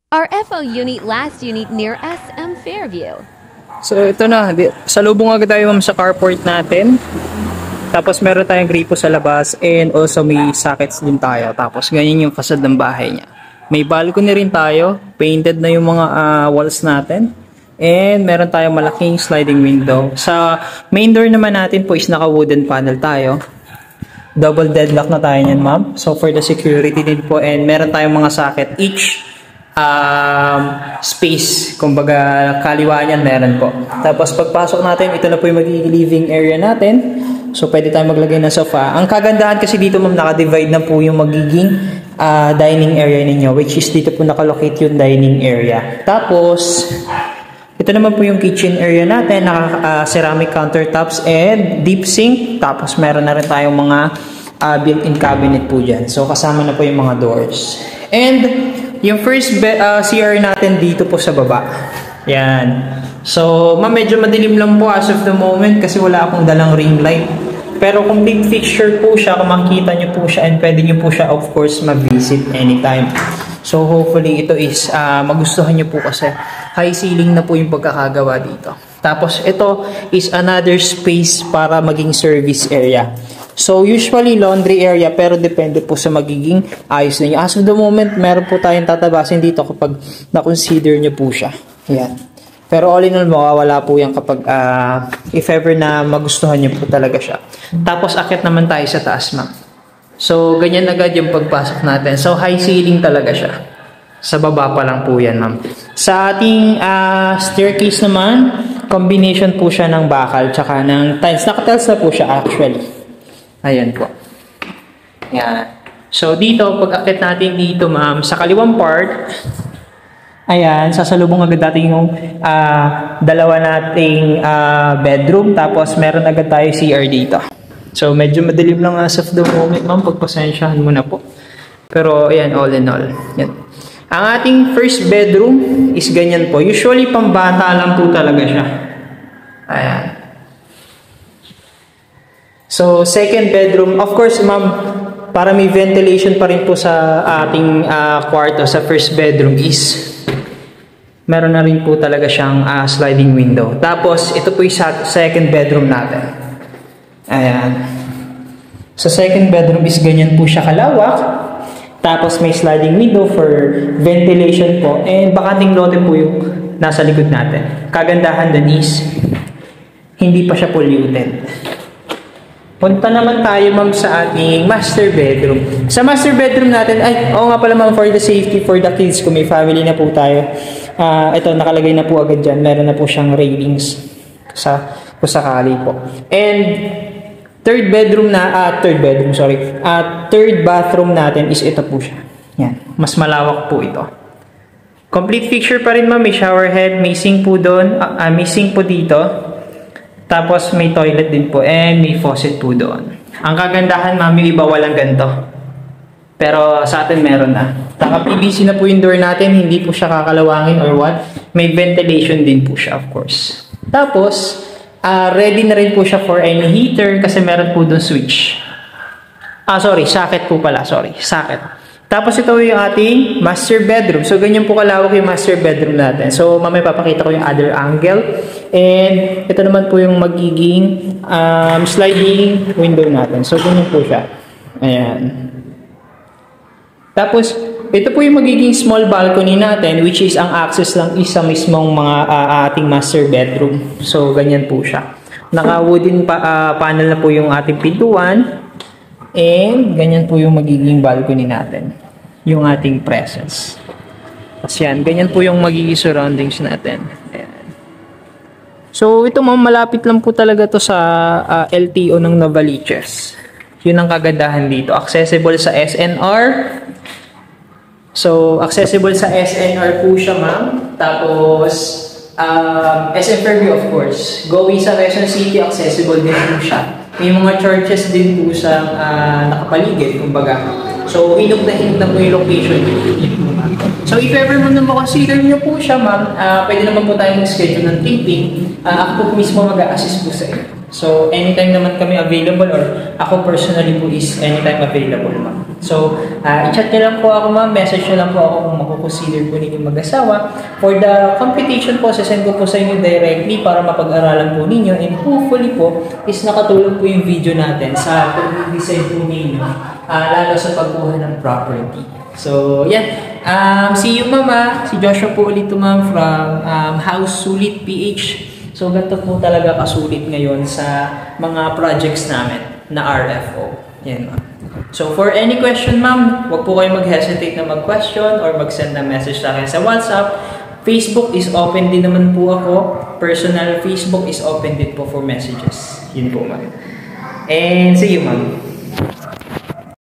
Our FO unit last unit near SM Fairview. So ito na, salubong agad tayo ma'am sa carport natin. Tapos meron tayong gripo sa labas and also may sockets din tayo. Tapos ganyan yung facade ng bahay niya. May balcony rin tayo, painted na yung mga walls natin. And meron tayong malaking sliding window. Sa main door naman natin po is naka wooden panel tayo. Double deadlock na tayo niyan ma'am. So for the security din po, and meron tayong mga socket each space, kumbaga kaliwa niyan meron po. Tapos pagpasok natin, ito na po yung magiging living area natin. So pwede tayong maglagay ng sofa. Ang kagandahan kasi dito ma'am, naka-divide na po yung magiging dining area ninyo, which is dito po nakalocate yung dining area. Tapos ito naman po yung kitchen area natin, ceramic countertops and deep sink. Tapos meron na rin tayong mga built-in cabinet po dyan. So kasama na po yung mga doors. And yung first CR natin dito po sa baba. Yan. So medyo madilim lang po as of the moment kasi wala akong dalang ring light. Pero complete fixture po siya, kung makikita nyo po siya, and pwede nyo po siya of course ma-visit anytime. So hopefully ito is magustuhan nyo po kasi high ceiling na po yung pagkakagawa dito. Tapos ito is another space para maging service area. So usually laundry area, pero depende po sa magiging ayos ninyo. As of the moment, meron po tayong tatabasin dito kapag na-consider nyo po siya. Yan. Pero all in all, mawawala po yan kapag if ever na magustuhan nyo po talaga siya. Tapos akit naman tayo sa taas ma'am. So ganyan agad yung pagpasok natin. So high ceiling talaga siya. Sa baba pa lang po yan ma'am. Sa ating staircase naman, combination po siya ng bakal tsaka ng tiles. Naka-tiles na po siya actually. Ayan po. Yan. So dito, pag akit natin dito ma'am, sa kaliwang part, ayan, sasalubong agad natin yung dalawa nating bedroom. Tapos meron agad tayo CR dito. So medyo madilim lang as of the moment ma'am, pagpasensyahan mo na po. Pero ayan, all in all. Yan. Ang ating first bedroom is ganyan po. Usually pambata lang po talaga siya. Ayan. So second bedroom, of course ma'am, para may ventilation pa rin po sa ating kwarto sa first bedroom is meron na rin po talaga siyang sliding window. Tapos ito po yung second bedroom natin. Ayan. Sa second bedroom is ganyan po siya kalawak. Tapos may sliding window for ventilation po. And bakanting lote po yung nasa likod natin. Kagandahan din is hindi pa siya polluted. Punta naman tayo ma'am sa ating master bedroom. Sa master bedroom natin, oo nga pala ma'am, for the safety for the kids, kung may family na po tayo, ito nakalagay na po agad dyan. Meron na po siyang railings kung sakali po. And third bathroom natin is ito po siya. Yan. Mas malawak po ito. Complete fixture pa rin ma'am. May shower head, may sink po doon, may sink po dito. Tapos may toilet din po and may faucet po doon. Ang kagandahan ma'am, yung iba walang ganito. Pero sa atin meron na. Naka-PVC na po yung door natin, hindi po siya kakalawangin or what. May ventilation din po siya of course. Tapos, ready na rin po siya for any heater kasi meron po doon switch. Socket po pala. Socket. Tapos ito yung ating master bedroom. So ganyan po kalawak yung master bedroom natin. So mamaya papakita ko yung other angle. And ito naman po yung magiging sliding window natin. So ganyan po siya. Ayan. Tapos ito po yung magiging small balcony natin, which is ang access lang isa mismong mga ating master bedroom. So ganyan po siya. Naka-wooden panel na po yung ating pintuan. And ganyan po yung magiging balcony natin. Yung ating presence. Tapos yan, ganyan po yung magiging surroundings natin. Ayan. So ito ma'am, malapit lang po talaga to sa LTO ng Novaliches. Yun ang kagandahan dito. Accessible sa SNR. So accessible sa SNR po siya ma'am. Tapos SM Fairview of course. Going sa Quezon City, accessible din po siya. May mga churches din po sa nakapaligid, kumbaga. So, hinog na po yung location. So, if ever mo na makonsider nyo po siya, ma'am, pwede naman po tayo mag-schedule ng taping. Ako po mismo mag-a-assist po sa inyo. So, anytime naman kami available or ako personally po is anytime available, ma'am. So, i-chat niyo lang po ako, ma'am. Message niyo lang po ako kung makukonsider po ninyo mag-asawa. For the computation po, sasend ko po sa inyo directly para mapag-aralan po ninyo. And hopefully po, is nakatulong po yung video natin sa pag-decide po ninyo, lalo sa pagkuha ng property. So, yan. See you, mama. Si Joshua po ulit, ma'am, from House Sulit PH. So, ganito po talaga kasulit ngayon sa mga projects namin na RFO. Yan, ma'am. So, for any question, ma'am, huwag po kayo mag-hesitate na mag-question or mag-send na message sa akin sa WhatsApp. Facebook is open din naman po ako. Personal Facebook is open din po for messages. Yun po, ma'am. And see you, ma'am.